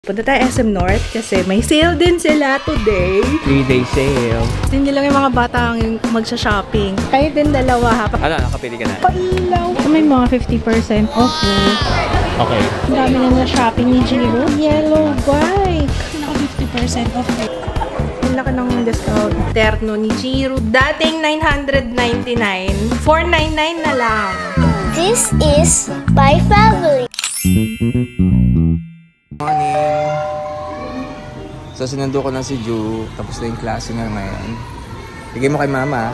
Punta tayo SM North kasi may sale din sila today. 3-day sale. Hindi lang yung mga bata ang magsha-shopping. Kayo din dalawa ha. Ano, nakapili ka na? Pailaw. May mga 50% off. Okay. Ang dami na shopping ni Jiro. Yellow bike. Naka 50% off. Ang laki ng discount. Terno ni Jiro. Dating 999. 499 na lang. This is my family. Morning! So, sinundo ko na si Ju. Tapos na yung klase nga ngayon. Bigay mo kay mama.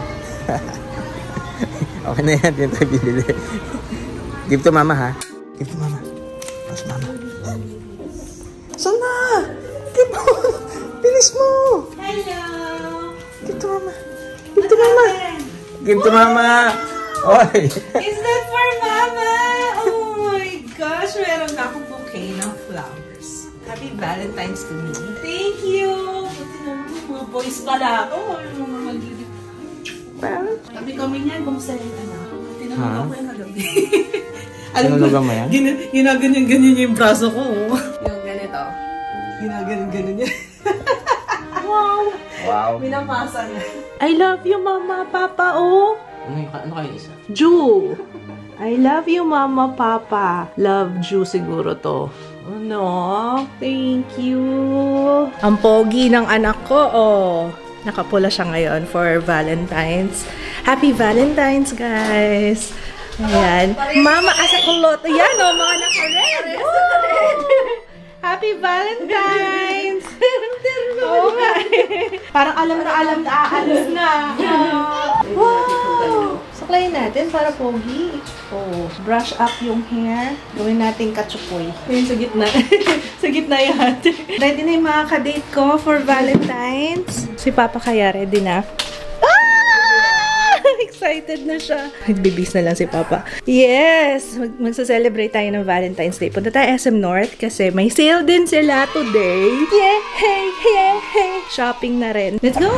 Okay na yan. Yan tayo bibili. Give to mama, ha? Give to mama. Tapos mama. Saan na? Give mo! Bilis mo! Hello! Give to mama. Give to mama. Give to mama. Oy! Is that for mama? Oh my gosh! Meron na akong bouquet ng flowers. Happy Valentine's to me. Thank you! Buti naman, mga boys pala ako. Yung mga magiging... Well, sabi kami niyan, kumusta yung anak? Tinanong ako yung kagabi. Sinunugan mo yan? Ginaganyan yung braso ko. Yung ganito. Ginaganyan niya. Wow! Wow! Minamasa niya. I love you, Mama, Papa, oh! Ano kayo isa? Ju! I love you, Mama, Papa. Love Ju siguro to. Ano? Thank you. Ang pogi ng anak ko, oh. Nakapula siya ngayon for Valentine's. Happy Valentine's, guys. Ayan. Mama, asa kulot. Ayan, oh, mga naka-red. Happy Valentine's! Oh, parang alam na aalis na. Wow! Saklayin natin para pogi. Oh, brush up yung hair. Gawin natin katsukoy. Yun sa gitna. Sa gitna yan. Ready na yung mga kadate ko for Valentine's. Si Papa kaya ready na. Excited na siya. Nagbibis na lang si Papa. Yes! Magsa-celebrate tayo ng Valentine's Day. Punta tayo SM North kasi may sale din sila today. Yay! Yay! Shopping na rin. Let's go!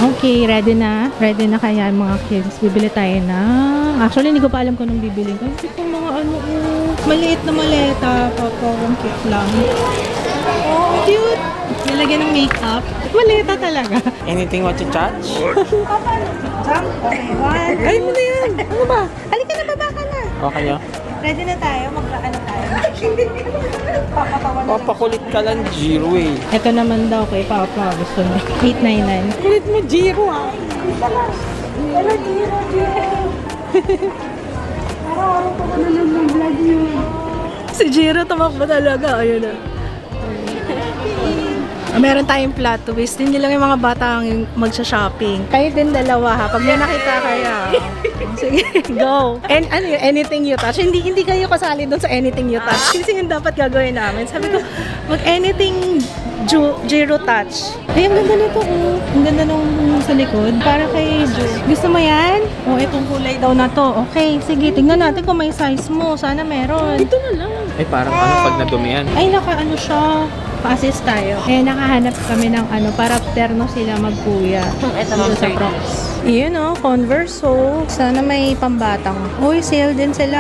Okay, ready na. Ready na kaya mga kids. Bibili tayo ng... Actually, hindi ko pa alam kung anong bibili ko. Kasi kung mga ano, maliit na maleta. Parang cute lang. Oh, cute! Nilagyan ng makeup. Maleta talaga. Anything what you touch? Jump. Okay, one. Ay, mo na yan. Ano ba? Halika na, baba ka na. Okay nyo? Ready na tayo. Mag-ano tayo. Papatawa na lang. Papakulit ka lang, Jiro eh. Ito naman daw kay Papa. Gusto niya. 899. Kulit mo, Jiro ah. Wala, Jiro. Araw-araw pa ka na nag-vlog yun. Si Jiro tumakbo talaga. Ayun na. Meron tayong plot twist. Hindi lang yung mga bata ang magsha-shopping. Kayo din dalawa ha. Pag may nakita kaya. Sige, go. And ano yun, anything you touch. Hindi kayo kasali doon sa anything you touch. Kasi yung dapat gagawin namin. Sabi ko, mag-anything Jiro touch. Ay, ang ganda nito oh. Ang ganda nung sa likod. Para kay Ju. Gusto mo yan? Oh, itong kulay daw na to. Okay, sige. Tingnan natin kung may size mo. Sana meron. Ito na lang. Ay, parang ano pag nadumihan. Ay, naka-ano siya. Pa-assist tayo. Eh, nakahanap kami ng ano, para terno sila magkuya. Ito sa Crocs. Iyon oh, Converse oh. Sana may pambatang. Uy, sale din sila.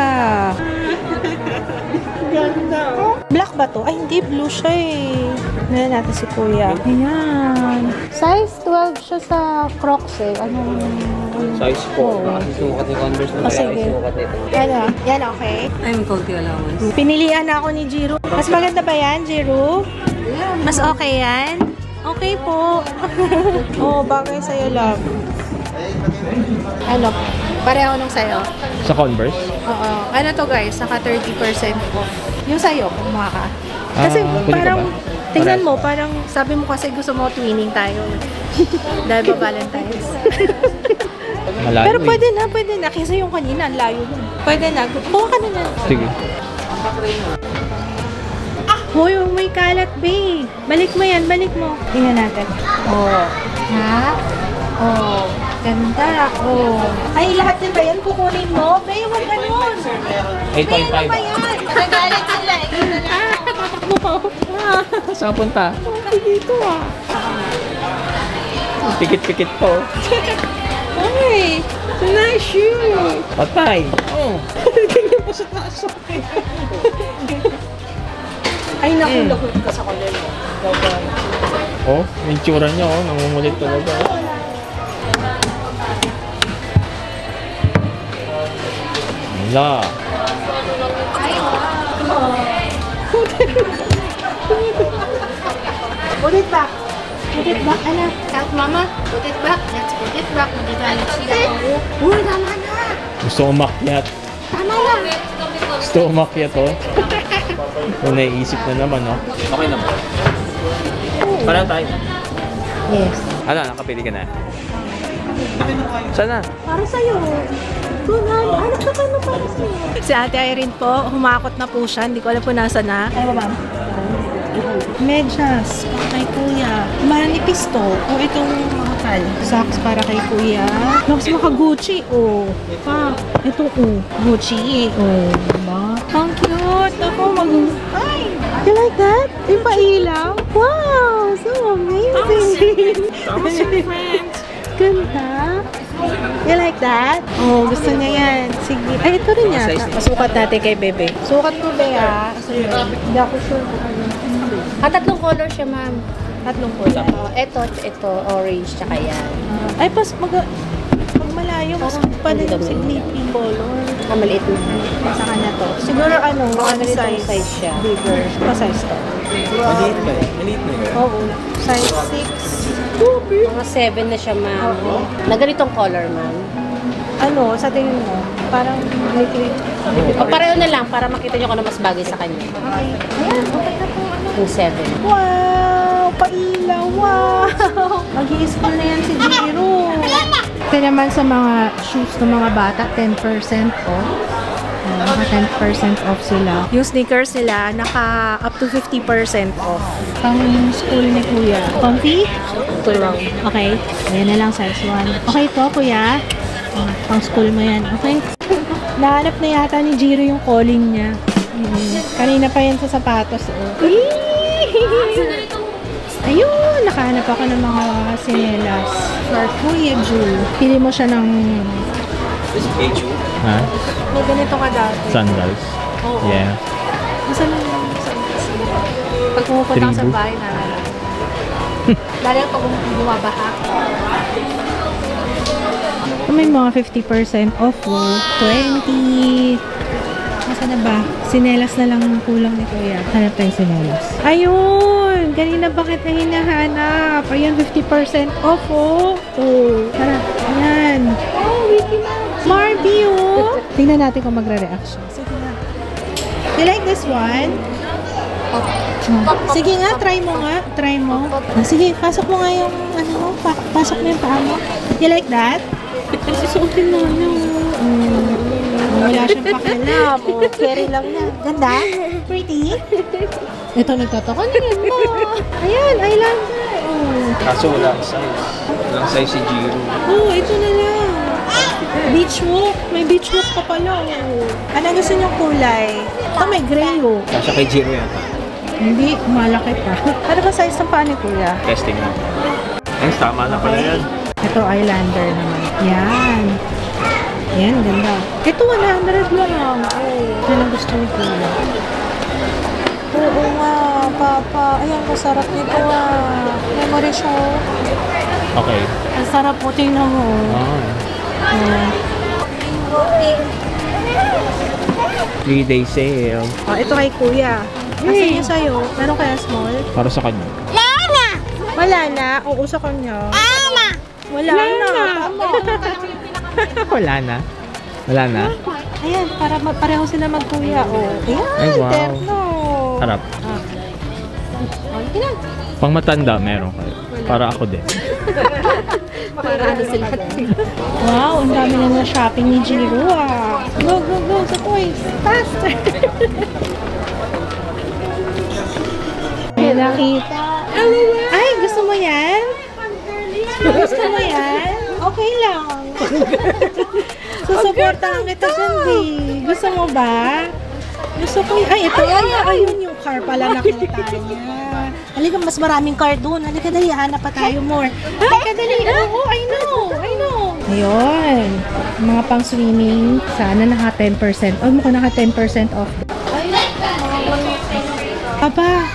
Ganda oh. Black ba to? Ay, hindi. Blue siya eh. Ngayon natin si kuya. Ayan. Size 12 siya sa Crocs eh. Anong... Size 4. Kasi sukat yung Converse na sige. Yan, yan okay. I'm konti allowance. Pinilian na ako ni Jiro. Mas maganda ba yan, Jiro? Mas okay yan? Okay po. Oh, bagay sa'yo, love. Ano? Pareho nung sa'yo. Sa Converse? Oo. Ano to guys? Naka 30% off. Yung sa'yo, kumuha ka. Kasi parang, tingnan mo, parang sabi mo kasi gusto mo twinning tayo. Dahil ba Valentine's? Malayo pero pwede na. Kasi yung kanina, ang layo nun. Pwede na. Kuha ka na na. Sige. Hoy, may kalat, babe. Balik mo yan, balik mo. Tingnan natin. Oh. Ha? Oh. Ganda. Oh. Ay, lahat din ba yan? Kukunin mo? Babe, huwag ganun. 8.5. Ano ba yan? Nakagalit sila. Saan punta? Dito ah. Pikit-pikit po. Ay, cute! Patay! Oh! Ganyan pa sa taas. Ay, naku, lagot ka sa kanila. Oh, yung tsura niya, oh. Nangungulit talaga. Oh. Wala. Put it back. Put it back, anak. Help mama, put it back. Let's put it back. Hindi tayo sila. Uy, tama na. Gusto umakyat. Tama na. Gusto umakyat, oh. Kung naiisip na naman, oh. Okay naman. Parang tayo. Yes. Ano, nakapili ka na? Sana? Para sa'yo. Tunan, anak ka pa para sa'yo. Si Ate Irene po, humakot na po siya. Hindi ko alam po nasa na. Ay, ba? Medyas, para kay Kuya. Manipis to. O itong makakal. Socks para kay Kuya. Tapos maka-Gucci, oh. Pa, ito, oh. Gucci, oh. Diba? Ang cute. Ako, ay! You like that? Yung pailaw? Wow! So amazing! Thomas your friends! Ganda! You like that? Oh, gusto niya yan. Sige. Ay, ito rin yata. Pasukat natin kay Bebe. Sukat mo, Bebe, ha? Hindi ako sure kung ano. Tatlong color siya, ma'am. Tatlong kulay. Ito, orange, tsaka yan. Ay, pag malayo, mas pala yung sleeping color. Maliit na. Saka na to. Siguro ano, ano size siya. Bigger. Pa size to. Maliit ba eh? Maliit na yun. Oo. Size 6. Mga 7 na siya, ma'am. Na ganitong color, ma'am. Ano, sa tingin mo? Parang liquid. O pareho na lang para makita niyo kung ano mas bagay sa kanya. Okay. Ayan, okay na po. Ano? Yung 7. Wow! Pailaw! Wow! Mag-i-school na yan si Jiro. Ito naman sa mga shoes ng mga bata, 10% off. Naka 10% off sila. Yung sneakers nila, naka up to 50% off. Pang school ni Kuya. Comfy? Ito lang. Okay. Ayan na lang, size 1. Okay to, Kuya. Pang school mo yan. Okay. Nahanap na yata ni Jiro yung calling niya. Kanina pa yan sa sapatos. Oh. Ayun! Nakahanap ako ng mga sinelas. For Kuya Jul. Pili mo siya ng... Ha? May ganito ka dati. Sandals? Oo. Yeah. Nasaan lang yung sandals? Pag pumupunta ka sa Tribu. bahay, nalala. Lalo pag bumabaha. May mga 50% off po. 20. Nasaan na ba? Sinelas na lang ang kulang ni Kuya. Hanap tayo sinelas. Ayun! Kanina bakit na hinahanap? Ayun, 50% off oh. Oh, tara. Ayan. Oh, Mickey Mouse. Barbie oh. Tingnan natin kung magre-react siya. Sige nga. You like this one? Sige nga, try mo nga. Try mo. Sige, pasok mo nga yung ano mo. Pasok mo yung paa mo. You like that? Susuotin mo na. Wala siyang pakialam. Carry lang na. Ganda? Pretty? Ito, nagtatakan na yan mo. Ayan, eyeliner. Kaso wala ang size. Walang size si Jiro. Ito na lang. Beach walk. May beach walk pa pala. Ano gusto niyong kulay? Ito may gray oh. Kasya kay Jiro yata. Hindi, malaki pa. Ano ba size ng paa ni Kuya? Testing na. Ay, tama na pala yan. Ito, eyeliner naman. Yan. Yan, ganda. Ito, 100 lang. Yan ang gusto ni Kuya. Oo nga, Papa. Ayan, masarap nito ah. Memory siya. Okay. Ang sarap po, tingnan mo. Ah. 3-day sale. Ito kay Kuya. Kasi yung sa'yo, meron kaya small? Para sa kanya. Wala na. Oo, sa kanya. Wala na. Tama. Wala na. Wala na. Ayan, para pareho sila magkuya. Ayan, Ay, wow. terno. Harap. Pang matanda, meron kayo. Para ako din. Para ano sila. Wow, ang dami na shopping ni Jiro ah. Go, go, go sa toys. Faster. May nakita. Ay, gusto mo yan? Gusto mo yan? Okay lang. Susuportahan kita dyan, Di. Gusto mo ba? Gusto ko yun. Ay, ito. Ayun yung car pala nakita niya. Halika, mas maraming car doon. Halika, dali. Hanap pa tayo more. Halika, dali. Oo, I know. Ayun. Mga pang swimming. Sana naka 10%. Oh, mukhang naka 10% off. Aba,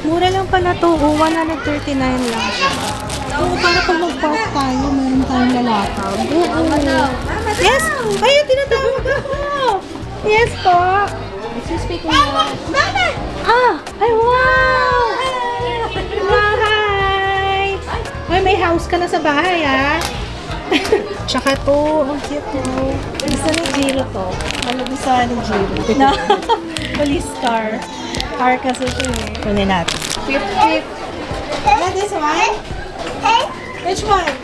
mura lang pala to. 139 lang siya. Oo, para pag mag-park tayo, meron tayong lalakaw. Oo. Yes! Ayun, tinatawag ako! Yes po! Excuse me, kuya. Ah! Ay, wow! Hi! Ay, may house ka na sa bahay, ah! Tsaka to, ang cute to. Gusto ni Jiro to. Malagusahan ni Jiro. Na, police car. Car kasi siya eh. Kunin natin. Flip. Not this one? Which one?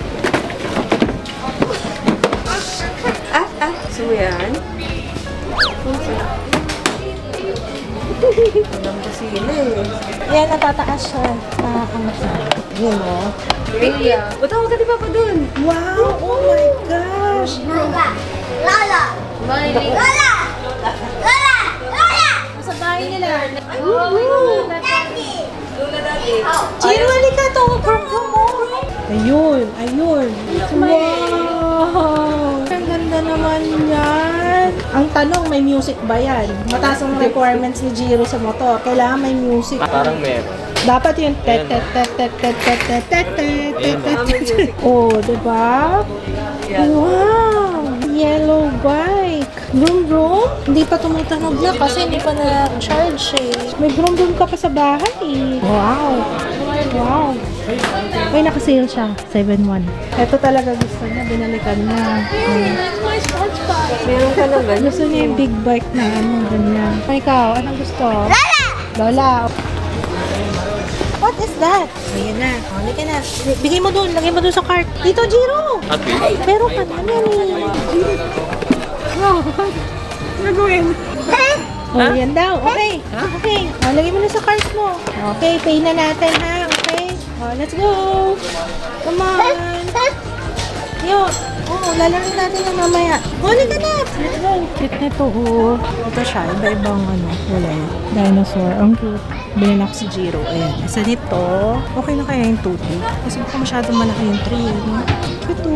So yan. Alam ko sila eh. Yan, natataas siya. Ang siya. Yun o. Kuya, patawag ka di Papa dun. Wow! Oh my gosh! Nasa bahay nila. Lola dati. Jiro, halika to. Ayun. Wow! Ang ganda naman yan. Ang tanong, may music ba yan? Mataas ang requirements ni Jiro sa motor. Kailangan may music. Parang meron. Dapat yung Oh, diba? Wow! Yellow bike. Vroom vroom? Hindi pa tumutunog na kasi hindi pa na-charge eh. May vroom vroom ka pa sa bahay eh. Wow! Wow! Ay, nakasale siya. 7.1. Ito talaga gusto niya. Binalikan niya. Meron ka na ba? Gusto niya yung big bike na ano, ganyan. Ikaw, anong gusto? Lola! What is that? Ayan na. O, halika na. Bigay mo dun. Lagay mo dun sa cart. Dito, Jiro! Pero ka naman eh. Oh, nagawin. Oh, yan daw. Okay. Okay. O, lagay mo na sa cart mo. Okay, pay na natin ha. Okay. O, let's go. Come on. Yo. Oh, lalarin natin na mamaya. O, halika na. Let's go. Cute na to. Oh. Ito siya. Iba-ibang ano. Wala yun. Dinosaur. Ang cute. Bilhin ako si Jiro. Ayan. Isa nito. Okay na kaya yung 2D? Kasi baka masyadong malaki yung 3. No? Ito.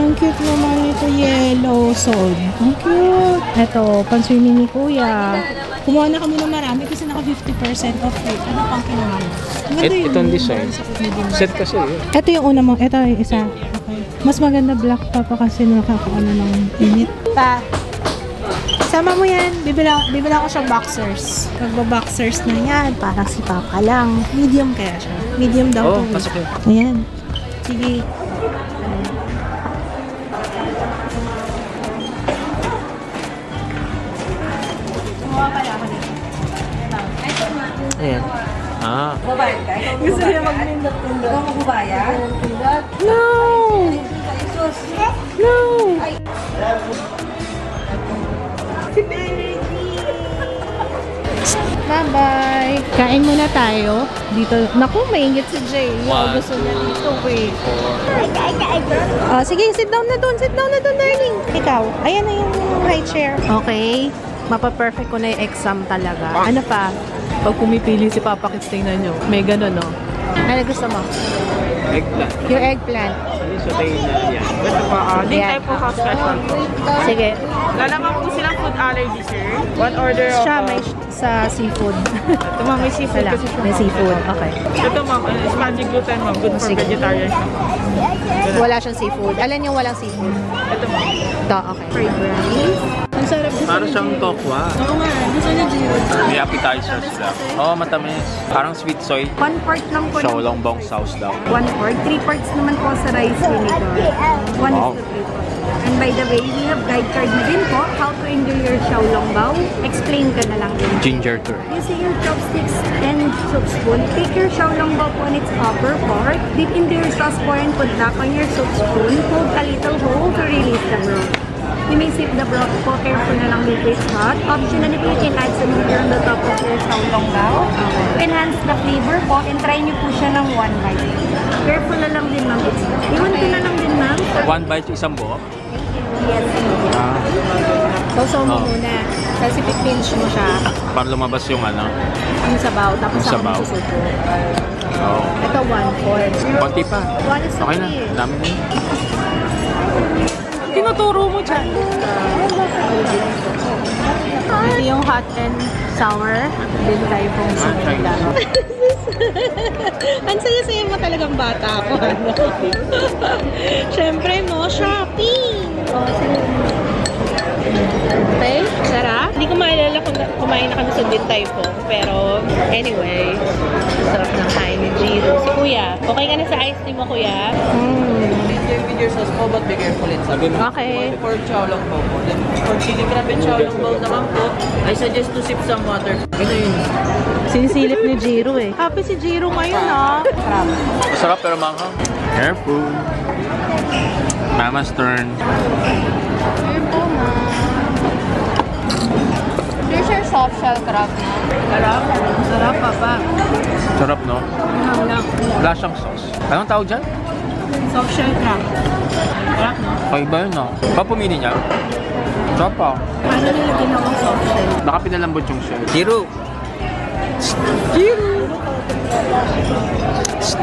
Ang cute naman ito. Yellow sold. Ang cute. Ito. Pang-swimming ni Kuya. Kumuha na kami ng marami kasi naka 50% off rate. Ano pang kinuha mo? Itong design. Set kasi yun. Ito yung una mo. Ito yung isa. Okay. Mas maganda black pa kasi nakakaano ng init. Pa. Sama mo yan. Bibila ko siyang boxers. Magba-boxers na yan. Parang si Papa lang. Medium kaya siya. Medium daw. Oo, pasok yun. Ayan. Sige. Kumuha pala ako dito. Ayan. Ah. Babayad ka? Gusto niya mag-nindot-nindot. Ikaw magbabayad? No! Sus. No! Bye-bye! Kain muna tayo. Dito, naku, maingit si Jay. Gusto niya dito, eh. Sige, sit down na dun, darling. Ikaw, ayan na yung high chair. Okay, mapa-perfect ko na yung exam talaga. Ano pa? Pag pumipili si Papa Kids, tingnan nyo. May gano'n, no? Ano gusto mo? Eggplant. Yung eggplant. Sautayin na yan. Ito pa, din Ayan. tayo po special po. Sige. Lalaman po silang food allergy, sir. One order of... Siya may sa seafood. Ito ma'am, may seafood Wala, kasi siya. may seafood. Okay. Ito ma'am, is magic gluten ma'am. Good for Sige. vegetarian siya. Wala siyang seafood. Alam niyo walang seafood. Ito ma'am. Ito, okay. Fried rice. Ang sarap. Parang siyang tokwa. Oo nga, gusto niya Jiro. May appetizers lang. Oo, matamis. Parang sweet soy. 1 part lang po ng Xiaolongbong sauce daw. 1 part. 3 parts naman po sa rice vinegar. 1 Wow. is to 3 parts. And by the way, we have guide card na din po how to enjoy your xiaolongbao. Explain ka na lang din. Ginger tour. Using your chopsticks and soup spoon, take your xiaolongbao po on its upper part, dip into your sauce pour and put back on your soup spoon. Hold a little hole to release the broth. You may sip the broth po, careful na lang with this hot. Optionally po, you can add some sugar on the top of your xiaolongbao. To enhance the flavor po, and try nyo po siya ng 1 bite. Careful na lang din, ma'am. Iwan ko na lang din, ma'am. One bite isang buo. Yes. Ah, Sausaw mo Oo. muna. Kasi pinch mo siya. para lumabas yung ano. Ang sabaw. Tapos Yung saka sabaw. mo susuko. Oo. Ito, 1/4. Konti pa. 1 is to Okay na. 3. Dami na yun. Tinuturo mo dyan. Ito yung hot and sour. Din tayo pong sinila. Ang saya-saya mo talagang bata ako. Siyempre mo, shopping! Okay, sarap. Hindi ko maalala kung kumain na kami sa Din Tai Fung. Pero, anyway, sarap ng kain ni Jiro. Si Kuya, okay ka na sa ice cream mo, Kuya? With your sauce po, but be careful it. Sabi mo, Okay. for chow long po po. Then, for chili crab and chow long po naman po, I suggest to sip some water. Ito yun. Sinisilip ni Jiro eh. Happy si Jiro ngayon ah. Masarap pero manghang. Careful. Mama's turn. Here's your soft shell crab na. Sarap. Sarap, Papa. Sarap, no? Wala. Wala siyang sauce. Anong tawag dyan? Soft shell crab. Sarap, no? Kaiba yun, no? Ba pumili niya? Sarap pa. Paano nilagyan ako soft shell? Baka pinalambot yung shell. Jiro! Jiro!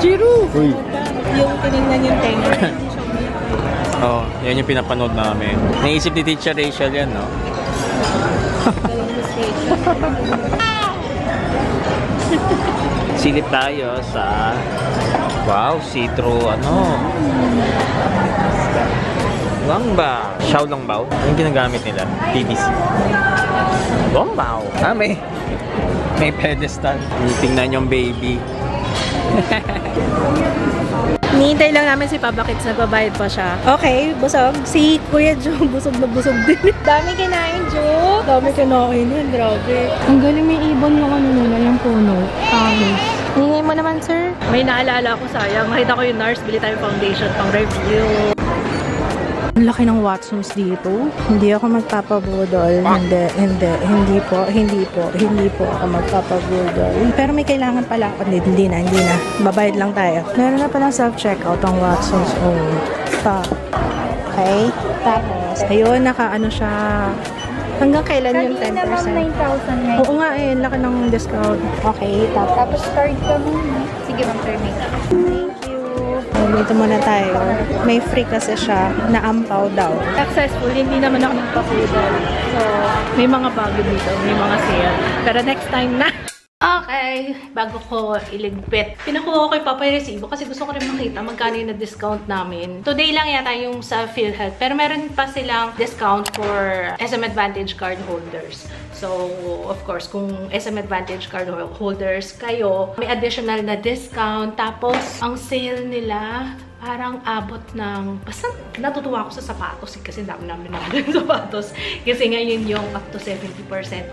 Jiro! Uy! Yung tinignan yung tenga. Oo, yan yung pinapanood namin. Naisip ni Teacher Rachel yan, no? Silip tayo sa wow, citro ano Longbao. Xiao Longbao. Yung ginagamit nila, PVC. Longbao. May pedestal. Tingnan yung baby. Nihintay lang namin si Papa Kits, nagbabayad pa siya. Okay, busog. Si Kuya Jo, busog na busog din. Dami kinain, Jo. Dami kinain yan, grabe. Ang galing, may ibon yung ano nila, yung puno. Hingay mo naman, sir. May naalala ko, sayang. Makita ko yung NARS, bili tayo foundation pang review. Ang laki ng Watsons dito. Hindi ako magpapabudol. Hindi po ako magpapabudol. Pero may kailangan pala ako. Hindi na. Babayad lang tayo. Meron na palang self-checkout ang Watsons. Okay? Tapos, ayun, naka-ano siya. Hanggang kailan yung 10%? Kanina ma'am, 9,000 ngayon. Oo nga eh, laki ng discount. Okay, Tapos card ka muna. Sige ma'am, sir, make up. dito muna tayo. May free kasi siya na ampaw daw. Successful, hindi naman ako nagpa-foodal. So, may mga bago dito, may mga sale. Pero next time na. Okay, bago ko iligpit. Pinakuha ko kay Papa yung resibo kasi gusto ko rin makita magkano yung na-discount namin. Today lang yata yung sa PhilHealth. Pero meron pa silang discount for SM Advantage card holders. So, of course, kung SM Advantage card holders kayo, may additional na discount. Tapos, ang sale nila, parang abot ng... Basta natutuwa ako sa sapatos kasi dami namin ng sapatos. Kasi ngayon yung up to 70%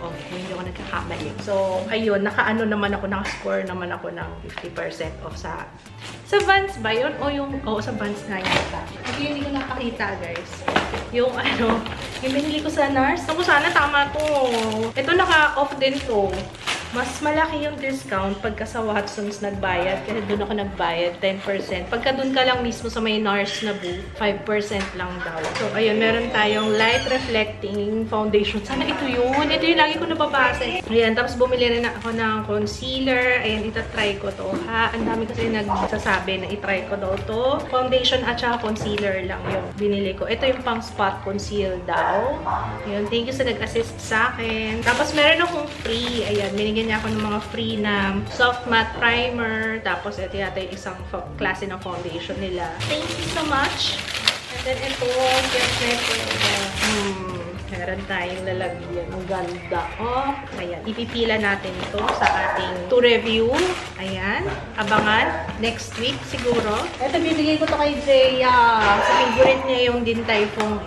off. Hindi ako nagkakamali. So, ayun, naka-ano naman ako, naka-score naman ako ng 50% off sa Vans ba yun? O yung... Oo, sa Vans nga yun. Kasi hindi ko nakakita, guys. Yung ano, yung binili ko sa NARS. Naku, sana tama to. Ito naka-off din to. Mas malaki yung discount pagka sa Watsons nagbayad. Kasi doon ako nagbayad, 10%. Pagka doon ka lang mismo sa may NARS na booth, 5% lang daw. So, ayun, meron tayong light reflecting foundation. Sana ito yun. Ito yung lagi ko nababasa. Ayan, tapos bumili rin ako ng concealer. Ayan, itatry ko to, ha? Ang dami kasi nagsasabi na itry ko daw to. Foundation at saka concealer lang yung binili ko. Ito yung pang spot conceal daw. Ayan, thank you sa nag-assist sa akin. Tapos, meron akong free. Ayan, binigyan niya ako ng mga free na soft matte primer. Tapos, ito yata yung isang klase ng foundation nila. Thank you so much. And then, ito, meron tayong lalagyan. Ang ganda. Oh, ayan. Ipipila natin ito sa ating to review. Ayan. Abangan. Next week, siguro. Ito, bibigay ko to kay Jaya. Sa favorite niya yung Din Tai Fung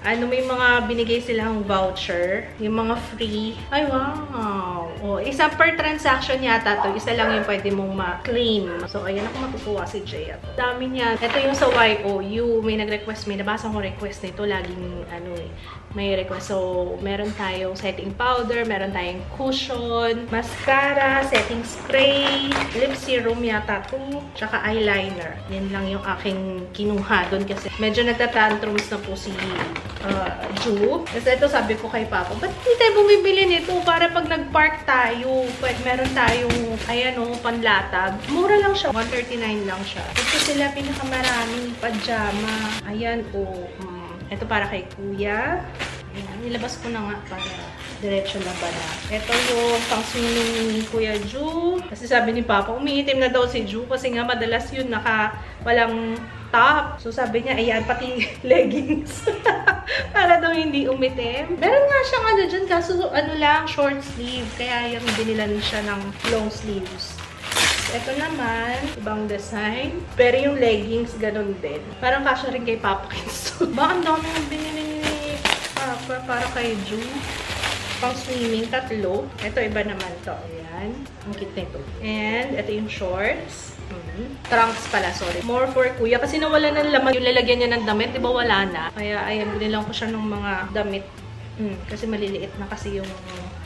ano, may mga binigay silang voucher. Yung mga free. Ay, wow! Oh, isa per transaction yata to. Isa lang yung pwede mong ma-claim. So, ayan ako matutuwa si Jay. Dami niya. Ito yung sa YOU. May nag-request. May nabasa ko request nito. Laging, ano may request. So, meron tayong setting powder. Meron tayong cushion. Mascara. Setting spray. Lip serum yata to. Tsaka eyeliner. Yan lang yung aking kinuha doon kasi medyo nagtatantrums na po si Ju. Kasi ito sabi ko kay Papa, ba't hindi tayo bumibili nito para pag nag-park tayo, meron tayong, ayan o, panlatag. Mura lang siya, 139 lang siya. Ito sila pinakamaraming pajama. Ayan o, ito para kay Kuya. Ayan, nilabas ko na nga para diretso na ba na. Ito yung pang swimming ni Kuya Ju. Kasi sabi ni Papa, umiitim na daw si Ju kasi nga madalas yun walang top. So sabi niya, ayan, pati leggings. Para daw hindi umitim. Meron nga siyang ano dyan, kaso ano lang, short sleeve. Kaya yung binilan siya ng long sleeves. Ito naman, ibang design. Pero yung leggings, ganun din. Parang kasya rin kay Papa Kinso. Ba, ang dami yung binili ni Papa para kay Ju. Pang swimming, 3. Ito, iba naman to. Ayan. Ang cute nito. And, ito yung shorts. Trunks pala, sorry. More for Kuya. Kasi nawala ng laman yung lalagyan niya ng damit. Diba wala na? Kaya, ayan, binilang ko siya ng mga damit. Kasi maliliit na kasi yung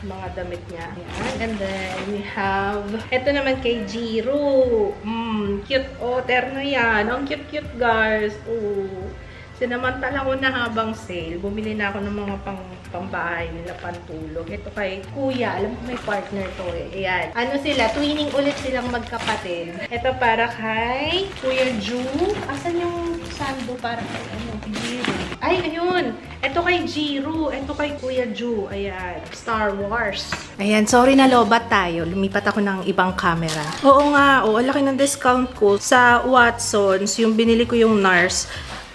mga damit niya. Ayan. And then, we have, ito naman kay Jiro. Cute. Oh, terno yan. Ang cute-cute, guys. Oh. Sinamantala ko na habang sale. Bumili na ako ng mga pambahay nila, pantulog. Ito kay Kuya. Alam ko may partner to eh. Ayan. Ano sila? Twinning ulit silang magkapatid. Ito para kay Kuya Ju. Asan yung sando para kay Jiro? Ay, ayun. Ito kay Jiro. Ito kay Kuya Ju. Ayan. Star Wars. Ayan. Sorry na lobat tayo. Lumipat ako ng ibang camera. Oo nga. Oh, ang laki ng discount ko. Sa Watsons, yung binili ko yung NARS,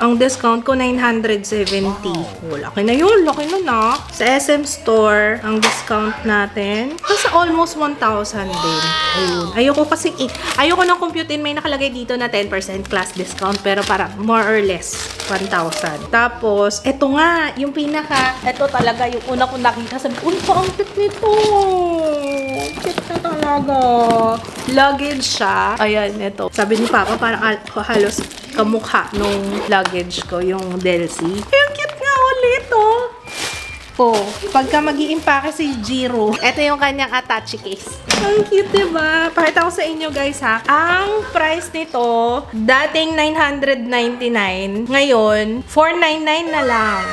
ang discount ko, 970. Oh, laki na yun. Laki na na. Sa SM Store, ang discount natin, kasi almost 1,000 din. Ayun. Ayoko nang computein. May nakalagay dito na 10% class discount. Pero parang more or less, 1,000. Tapos, eto nga, yung eto talaga, yung una ko nakita. Sabi, ang cute nito. Cute na talaga. Luggage siya. Ayan, eto. Sabi ni Papa, parang halos kamukha nung luggage ko, yung Delcy. Ang cute nga ulit, oh. Oh, pagka mag-i-impake si Jiro, ito yung kanyang attache case. Ang cute, diba? Pakita ko sa inyo, guys, ha. Ang price nito, dating 999, ngayon, 499 na lang.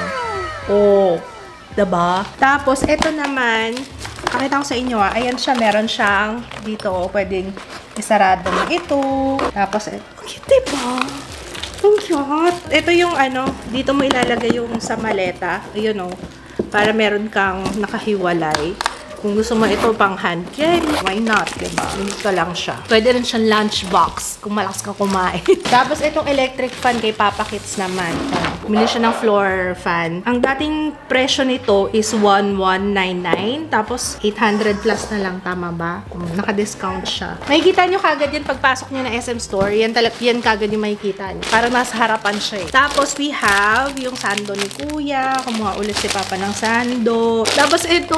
Oh, diba? Tapos, ito naman, pakita ko sa inyo, ha. Ayan siya, meron siyang dito, pwedeng isarado mo ito. Tapos, ang cute, diba? Ang cute. Ito yung dito mo ilalagay yung sa maleta. Ayun, para meron kang nakahiwalay. Kung gusto mo ito pang hand carry, why not, diba? Ito lang siya. Pwede rin siyang lunchbox kung malakas ka kumain. Tapos itong electric fan kay Papa Kits naman. Bumili siya ng floor fan. Ang dating presyo nito is 1,199. Tapos 800 plus na lang, tama ba? Naka-discount siya. Makikita nyo kagad yan pagpasok nyo na SM Store. Yan kagad yung makikita nyo. Parang nasa harapan siya eh. Tapos we have yung sando ni Kuya. Kumuha ulit si Papa ng sando. Tapos ito.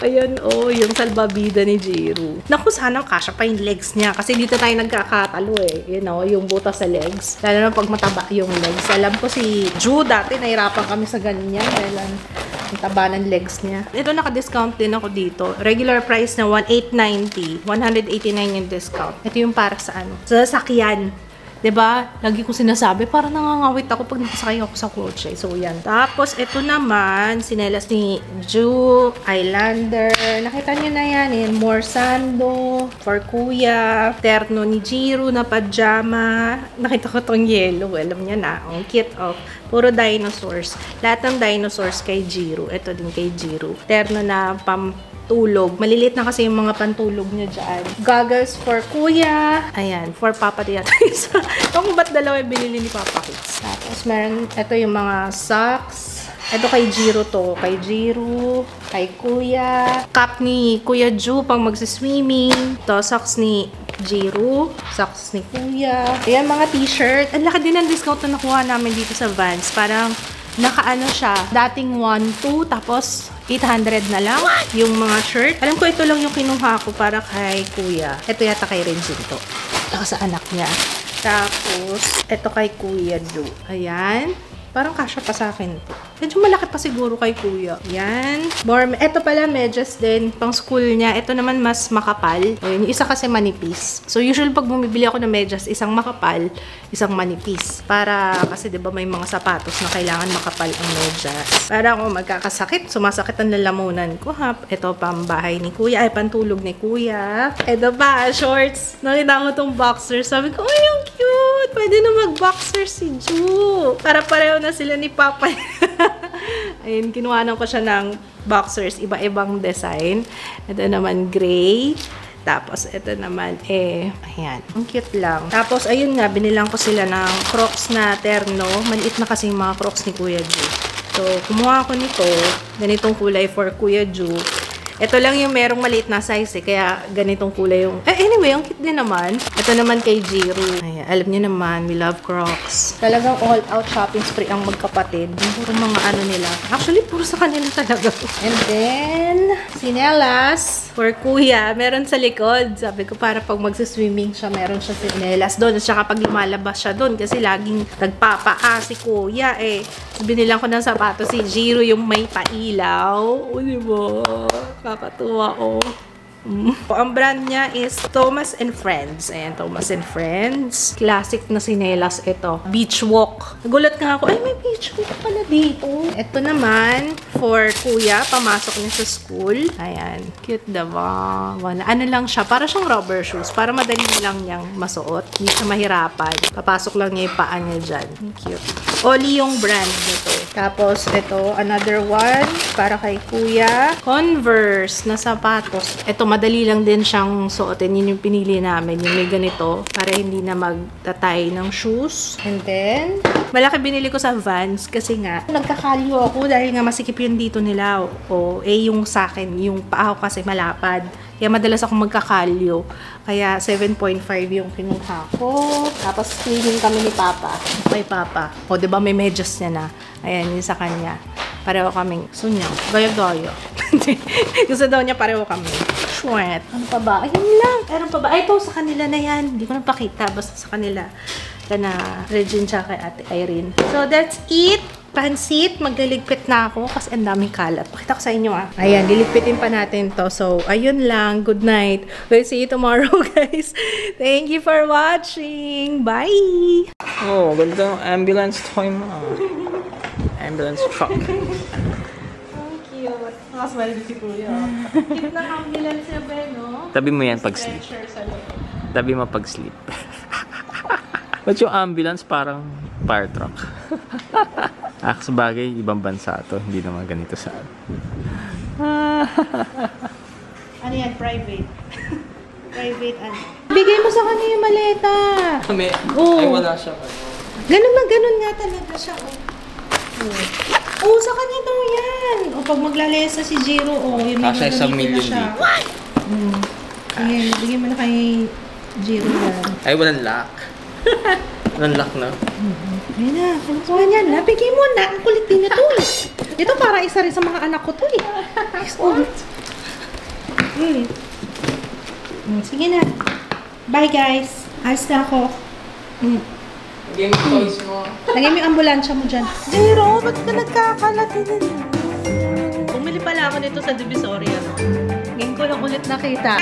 Ayan, yung salbabida ni Jiro. Naku, sana kasya pa yung legs niya. Kasi dito tayo nagkakatalo eh. Yung butas sa legs. Lalo na pag mataba yung legs. Alam ko si Ju, dati nahirapan kami sa ganyan. Dahil ang taba ng legs niya. Ito, naka-discount din ako dito. Regular price na 1,890. 189 yung discount. Ito yung para sa sa sasakyan. Diba? Lagi ko sinasabi, parang nangangawit ako pag nakasakay ako sa kotse. So, yan. Tapos, ito naman, sinelas ni Ju, Eyelander. Nakita niyo na yan. More sando for Kuya. Terno ni Jiro na pajama. Nakita ko tong yellow. Alam niya na. Ang cute of. Puro dinosaurs. Lahat ng dinosaurs kay Jiro. Ito din kay Jiro. Terno na tulog. Maliliit na kasi yung mga pantulog niya dyan. Goggles for Kuya. Ayan, for Papa din. Kung ba't dalawa yung binili ni Papa Kids. Tapos, meron, ito yung mga socks. Ito kay Jiro to. Kay Jiro. Kay Kuya. Cap ni Kuya Ju pang magsiswimming. Ito, socks ni Jiro. Socks ni Kuya. Ayan, mga t-shirt. Ang laki din ng discount na nakuha namin dito sa Vans. Parang, siya. Dating 1,200, tapos 800 na lang yung mga shirt. Alam ko ito lang yung kinuha ko para kay Kuya. Ito yata kay Regine to. Ito sa anak niya. Tapos, ito kay Kuya Ju. Ayan. Parang kasya pa sa akin to. Medyo malaki pa siguro kay kuya. Yan. Ito pala, medyas din. Pang school niya. Ito naman mas makapal. Ayun, yung isa kasi manipis. So, usually pag bumibili ako ng medyas, isang makapal, isang manipis. Para, kasi diba may mga sapatos na kailangan makapal ang medyas. Para ako magkakasakit, sumasakit ang lalamunan ko, ha. Ito pambahay ni kuya. Ay, pantulog ni kuya. Ito pa, shorts. Nakita ko tong boxer. Sabi ko, ay, ang cute! Pwede na mag-boxer si Ju. Para pareho na sila ni Papa. Ayun, kinuhanan ko siya ng boxers. Iba-ibang design. Ito naman, gray. Tapos, ito naman, ayan. Ang cute lang. Tapos, ayun nga, binilang ko sila ng Crocs na terno. Maliit na kasi yung mga Crocs ni Kuya Ju. So, kumuha ko nito. Ganitong kulay for Kuya Ju. Ito lang yung merong maliit na size kaya ganitong kulay yung... anyway, ang cute din naman. Ito naman kay Jiro. Ayan, alam niyo naman, we love Crocs. Talagang all-out shopping spree ang magkapatid. Puro mga ano nila. Actually, puro sa kanila talaga. And then, sinelas for kuya. Meron sa likod. Sabi ko, para pag magsiswimming siya, meron siya sinelas doon. At saka pag lumalabas siya doon, kasi laging nagpapaa si kuya binilang ko ng sapatos si Jiro, yung may pailaw. O, diba? Kakatuwa, ang brand niya is Thomas & Friends. Ayan, Thomas & Friends. Classic na sinelas ito. Beach walk. Nagulat nga ako, ay, may beach walk pala dito. Ito naman, for kuya, pamasok niya sa school. Ayan, cute diba? Ano lang siya, para siyang rubber shoes. Para madali lang niyang masuot. Hindi siya mahirapan. Papasok lang niya yung paa niya dyan. Cute. Oli yung brand nito. Tapos, ito, another one, para kay kuya. Converse na sapatos. Ito, madali lang din siyang suotin. Yun yung pinili namin. Yung may ganito, para hindi na magtatay ng shoes. And then, malaki binili ko sa Vans kasi nga, nagkakalyo ako dahil nga masikip yun dito nila. Yung sa akin, yung paa ko kasi malapad. Kaya madalas ako magkakalyo. Kaya 7.5 yung kinuha ko. Tapos cleaning kami ni Papa. Kay Papa. Diba may medyas niya na. Ayan, yun sa kanya. Pareho kaming gusto niya. Gaya-gaya. Gusto daw niya pareho kami. Shwet. Ano pa ba? Ayun lang. Meron pa ba? Ay, ito sa kanila na yan. Hindi ko napakita. Basta sa kanila. Ito na Regine tsaka kay Ate Irene. So, that's it. Pansit, magliligpit na ako kasi ang daming kalat. Pakita ko sa inyo Ayan, liligpitin pa natin to. So, ayun lang. Good night. We'll see you tomorrow, guys. Thank you for watching. Bye! Oh, ganda ng ambulance toy mo. Ambulance truck. Ang cute. Nakasmile din si Kuya. Cute na ambulance niya, no? Tabi mo yan pag sleep. Tabi mo pag sleep. Ba't yung ambulance parang fire truck? Sabagay, ibang bansa to. Hindi naman ganito sa ano yan? Private. Private ano? Bigay mo sa kanya yung maleta. Kami? Ay, wala siya. Ganun nga talaga siya. Sa kanya daw yan. Pag maglalesa si Jiro, yun may Kasha isang million dito. Ayan, bigay mo na kay Jiro yan. Ay, walang lock. Walang lock na. Ayun na, kinukuha niya na. Bigay mo na. Ang kulit din na to Ito para isa rin sa mga anak ko to Sige na. Bye guys. Ayos na ako. Game toys mo. Lagay mo yung ambulansya mo dyan. Jiro, ba't ka nagkakalat din? Bumili pala ako nito sa Divisoria. Ngayon ko lang ulit nakita.